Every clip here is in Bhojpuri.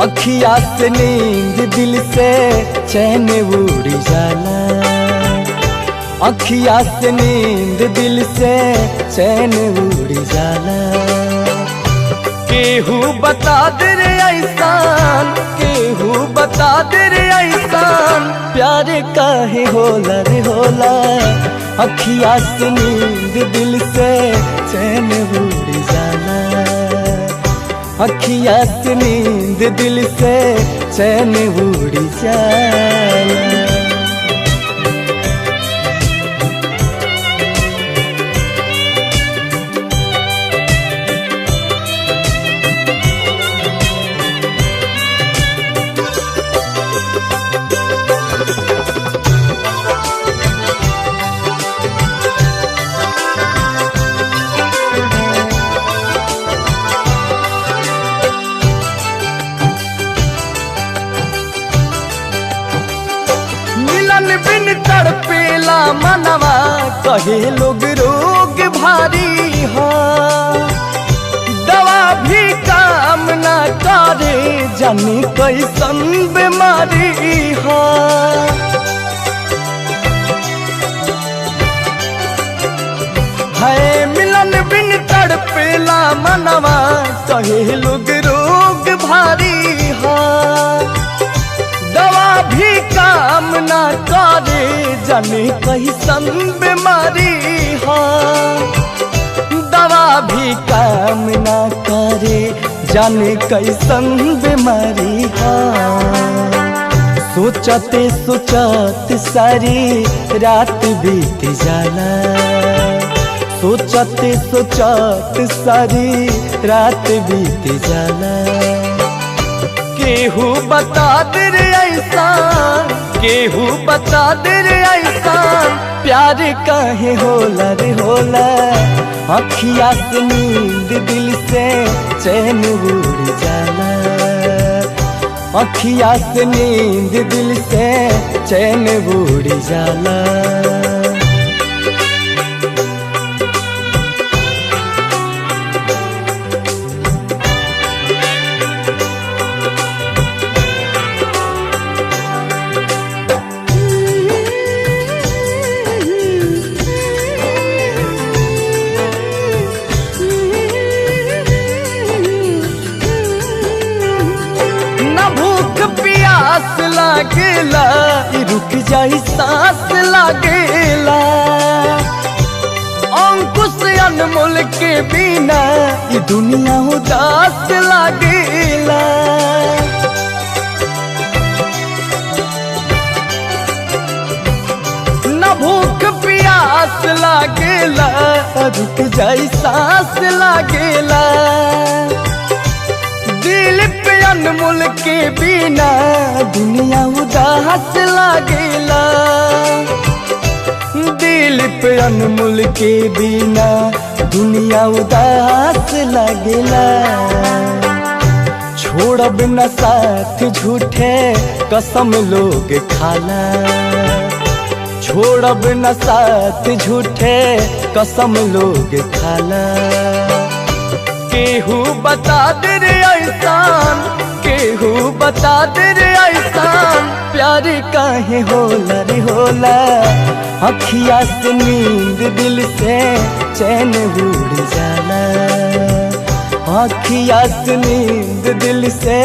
अखिया से नींद दिल से चैन उड़ जाला। अखिया से नींद दिल से चैन उड़ जाला। केहू बता दे रे ऐसान, केहू बता दे रे ऐसान, प्यार काहे होला रे होला। अखिया से नींद दिल से चैन उड़ जाला। अखिया से नींद दिल से चैन उड़ जाला। बिन तड़पेला मनवा कहे लोग रोग भारी हो। दवा भी काम ना करे जाने कैसन बीमारी हो। है मिलन बिन तड़पेला मनवा कहे लोग रोग भारी हो। दवा भी काम ना करे जाने कैसन बीमारी हो। दवा भी काम ना करे जाने कैसन बीमारी हो। सोचते सोचते सारी रात बीत जाला। सोचते सोचते सारी रात बीत जाला। केहू बता दे रे ऐसान, केहू बता दे रे ऐसान, प्यार काहे होला रे होला। अखिया से नींद दिल से चैन उड़ जाला। अखिया से नींद दिल से चैन उड़ जाला। प्यास लागेला रुक जाई सांस लागेला। अंकुश अनमोल के बिना ये दुनिया उदास लागेला। न भूख प्यास लागेला रुक जाई सांस लागेला। दिल पे अनमोल के बिना दुनिया उदास लागेला। दिल पे अनमोल के बिना दुनिया उदास लागेला। छोड़ब न साथ झूठे कसम लोग खाला। छोड़ब न साथ झूठे कसम लोग खाला। केहू बता दे रे ऐसान, केहू बता दे रे ऐसान, प्यार काहे होला रे होला। अखिया से नींद दिल से चैन उड़ जाला। अखिया से नींद दिल से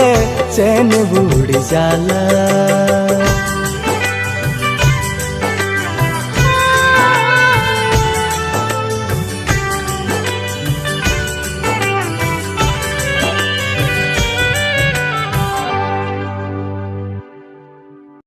चैन उड़ जाला।